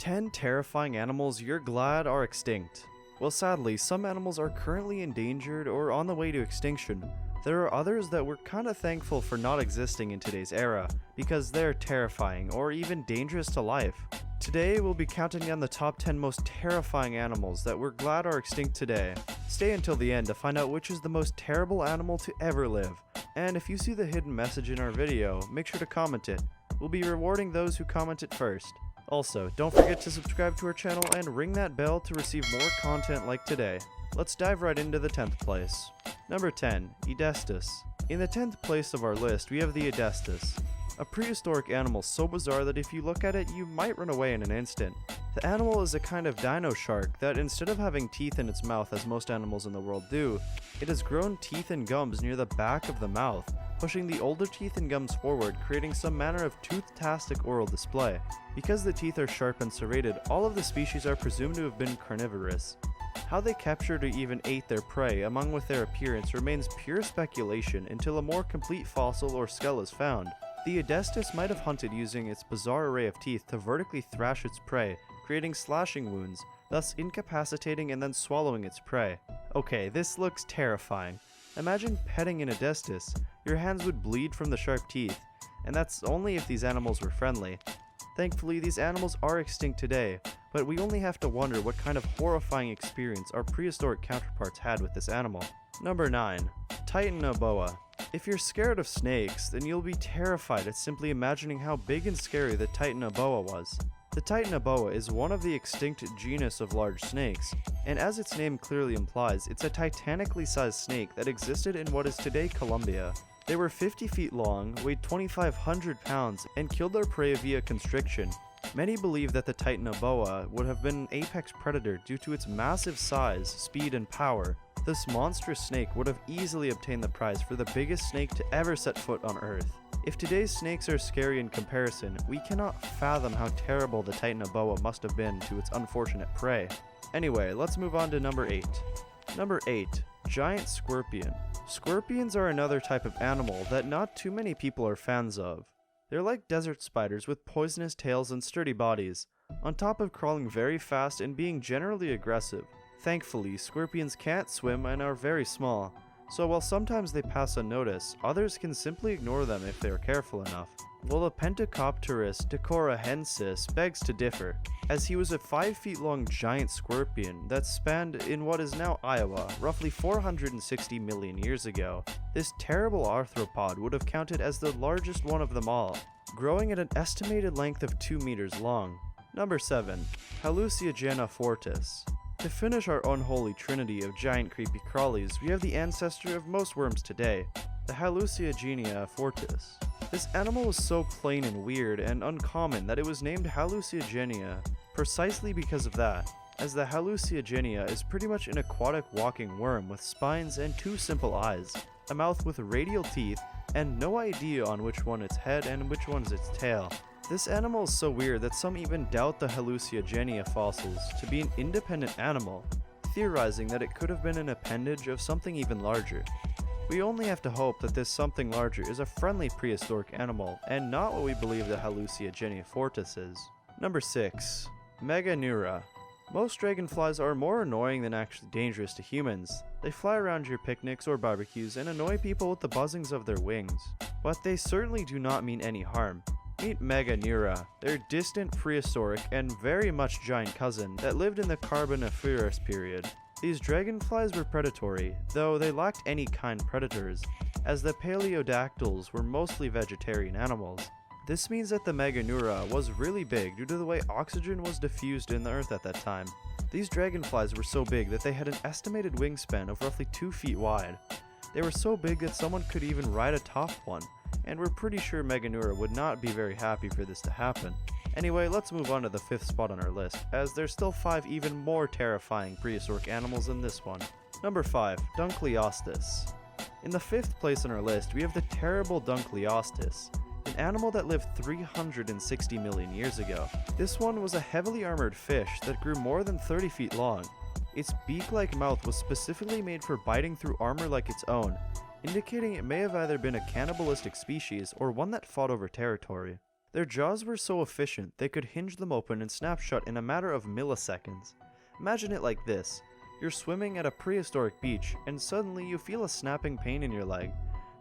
10 terrifying animals you're glad are extinct. Well, sadly, some animals are currently endangered or on the way to extinction. There are others that we're kinda thankful for not existing in today's era, because they're terrifying or even dangerous to life. Today, we'll be counting down the top 10 most terrifying animals that we're glad are extinct today. Stay until the end to find out which is the most terrible animal to ever live. And if you see the hidden message in our video, make sure to comment it. We'll be rewarding those who comment it first. Also, don't forget to subscribe to our channel and ring that bell to receive more content like today. Let's dive right into the 10th place. Number 10. Edestus. In the 10th place of our list, we have the Edestus, a prehistoric animal so bizarre that if you look at it, you might run away in an instant. The animal is a kind of dino-shark that, instead of having teeth in its mouth as most animals in the world do, it has grown teeth and gums near the back of the mouth, pushing the older teeth and gums forward, creating some manner of tooth-tastic oral display. Because the teeth are sharp and serrated, all of the species are presumed to have been carnivorous. How they captured or even ate their prey, among with their appearance, remains pure speculation until a more complete fossil or skull is found. The Edestus might have hunted using its bizarre array of teeth to vertically thrash its prey, creating slashing wounds, thus incapacitating and then swallowing its prey. Okay, this looks terrifying. Imagine petting an Edestus. Your hands would bleed from the sharp teeth, and that's only if these animals were friendly. Thankfully, these animals are extinct today, but we only have to wonder what kind of horrifying experience our prehistoric counterparts had with this animal. Number 9. Titanoboa. If you're scared of snakes, then you'll be terrified at simply imagining how big and scary the Titanoboa was. The Titanoboa is one of the extinct genus of large snakes, and as its name clearly implies, it's a titanically sized snake that existed in what is today Colombia. They were 50 feet long, weighed 2,500 pounds, and killed their prey via constriction. Many believe that the Titanoboa would have been an apex predator due to its massive size, speed, and power. This monstrous snake would have easily obtained the prize for the biggest snake to ever set foot on Earth. If today's snakes are scary in comparison, we cannot fathom how terrible the Titanoboa must have been to its unfortunate prey. Anyway, let's move on to number 8. Number 8. Giant scorpion. Scorpions are another type of animal that not too many people are fans of. They're like desert spiders with poisonous tails and sturdy bodies, on top of crawling very fast and being generally aggressive. Thankfully, scorpions can't swim and are very small, so while sometimes they pass unnoticed, others can simply ignore them if they are careful enough. Well, the Pentacopterus decorahensis begs to differ, as he was a 5 feet long giant scorpion that spanned in what is now Iowa, roughly 460 million years ago. This terrible arthropod would have counted as the largest one of them all, growing at an estimated length of 2 meters long. Number 7. Halluciogena fortis. To finish our unholy trinity of giant creepy crawlies, we have the ancestor of most worms today, the Halluciogenia fortis. This animal was so plain and weird and uncommon that it was named Halluciogenia precisely because of that, as the Halluciogenia is pretty much an aquatic walking worm with spines and 2 simple eyes, a mouth with radial teeth, and no idea on which one its head and which one's its tail. This animal is so weird that some even doubt the Halluciogenia fossils to be an independent animal, theorizing that it could have been an appendage of something even larger. We only have to hope that this something larger is a friendly prehistoric animal, and not what we believe the Halluciogenia fortis is. Number 6. Meganeura. Most dragonflies are more annoying than actually dangerous to humans. They fly around your picnics or barbecues and annoy people with the buzzings of their wings, but they certainly do not mean any harm. Meet Meganeura, their distant prehistoric and very much giant cousin that lived in the Carboniferous period. These dragonflies were predatory, though they lacked any kind predators, as the paleodactyls were mostly vegetarian animals. This means that the Meganeura was really big due to the way oxygen was diffused in the earth at that time. These dragonflies were so big that they had an estimated wingspan of roughly 2 feet wide. They were so big that someone could even ride atop one, and we're pretty sure Meganeura would not be very happy for this to happen. Anyway, let's move on to the 5th spot on our list, as there's still 5 even more terrifying prehistoric animals than this one. Number 5. Dunkleostis. In the 5th place on our list, we have the terrible Dunkleostis, an animal that lived 360 million years ago. This one was a heavily armored fish that grew more than 30 feet long. Its beak-like mouth was specifically made for biting through armor like its own, indicating it may have either been a cannibalistic species or one that fought over territory. Their jaws were so efficient they could hinge them open and snap shut in a matter of milliseconds. Imagine it like this. You're swimming at a prehistoric beach and suddenly you feel a snapping pain in your leg.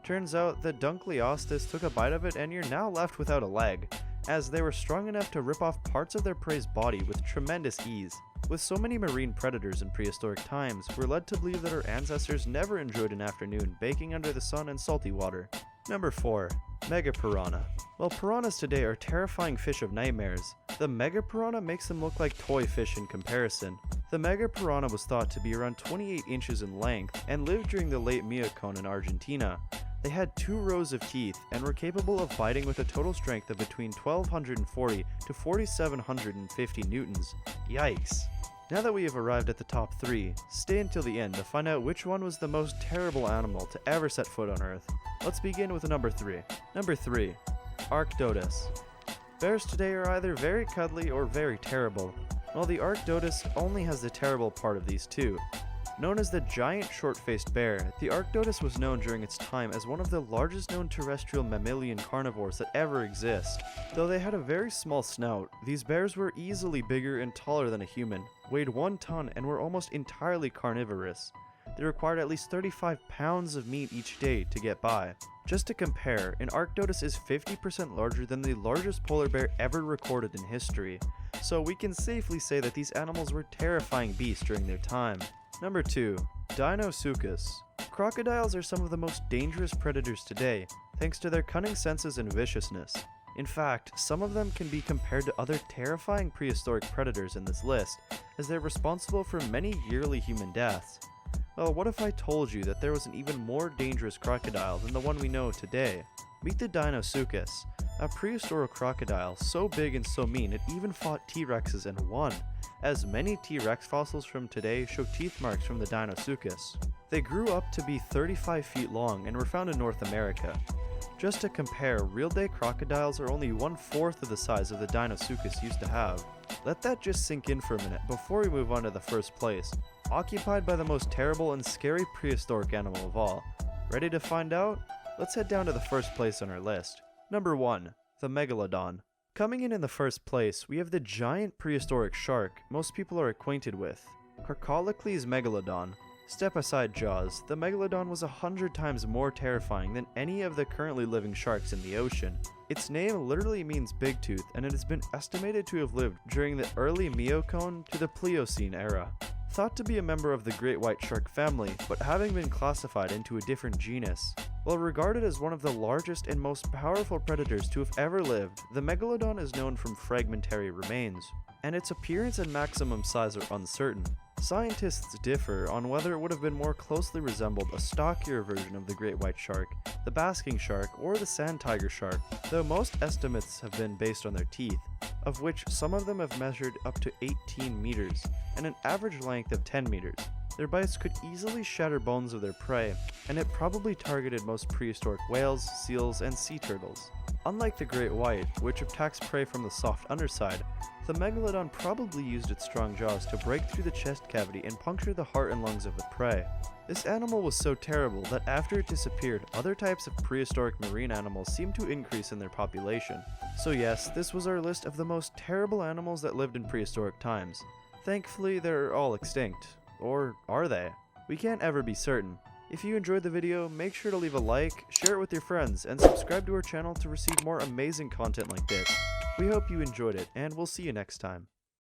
Turns out that Edestus took a bite of it and you're now left without a leg, as they were strong enough to rip off parts of their prey's body with tremendous ease. With so many marine predators in prehistoric times, we're led to believe that our ancestors never enjoyed an afternoon baking under the sun in salty water. Number 4. Megapiranha. While piranhas today are terrifying fish of nightmares, the megapiranha makes them look like toy fish in comparison. The megapiranha was thought to be around 28 inches in length and lived during the late Miocene in Argentina. They had 2 rows of teeth and were capable of biting with a total strength of between 1240 to 4750 newtons. Yikes. Now that we have arrived at the top 3, stay until the end to find out which one was the most terrible animal to ever set foot on Earth. Let's begin with number 3. Number 3. Archdodus. Bears today are either very cuddly or very terrible, while the Archdodus only has the terrible part of these two. Known as the giant short-faced bear, the Archdodus was known during its time as one of the largest known terrestrial mammalian carnivores that ever exist. Though they had a very small snout, these bears were easily bigger and taller than a human, weighed 1 ton, and were almost entirely carnivorous. They required at least 35 pounds of meat each day to get by. Just to compare, an Archdodus is 50% larger than the largest polar bear ever recorded in history, so we can safely say that these animals were terrifying beasts during their time. Number 2. Dino-shark. Crocodiles are some of the most dangerous predators today, thanks to their cunning senses and viciousness. In fact, some of them can be compared to other terrifying prehistoric predators in this list, as they're responsible for many yearly human deaths. Well, what if I told you that there was an even more dangerous crocodile than the one we know today? Meet the dino-shark, a prehistoric crocodile so big and so mean it even fought T-Rexes and won, as many T-Rex fossils from today show teeth marks from the dino-shark. They grew up to be 35 feet long and were found in North America. Just to compare, real-day crocodiles are only 1/4 of the size of the dino-shark used to have. Let that just sink in for a minute before we move on to the first place, occupied by the most terrible and scary prehistoric animal of all. Ready to find out? Let's head down to the first place on our list. Number 1. The Megalodon. Coming in the first place, we have the giant prehistoric shark most people are acquainted with, Carcalicles megalodon. Step aside Jaws, the megalodon was 100 times more terrifying than any of the currently living sharks in the ocean. Its name literally means big tooth, and it has been estimated to have lived during the early Miocene to the Pliocene era. Thought to be a member of the great white shark family, but having been classified into a different genus. While regarded as one of the largest and most powerful predators to have ever lived, the megalodon is known from fragmentary remains, and its appearance and maximum size are uncertain. Scientists differ on whether it would have been more closely resembled a stockier version of the great white shark, the basking shark, or the sand tiger shark, though most estimates have been based on their teeth, of which some of them have measured up to 18 meters, and an average length of 10 meters. Their bites could easily shatter bones of their prey, and it probably targeted most prehistoric whales, seals, and sea turtles. Unlike the great white, which attacks prey from the soft underside, the megalodon probably used its strong jaws to break through the chest cavity and puncture the heart and lungs of the prey. This animal was so terrible that after it disappeared, other types of prehistoric marine animals seemed to increase in their population. So yes, this was our list of the most terrible animals that lived in prehistoric times. Thankfully, they're all extinct. Or are they? We can't ever be certain. If you enjoyed the video, make sure to leave a like, share it with your friends, and subscribe to our channel to receive more amazing content like this. We hope you enjoyed it, and we'll see you next time.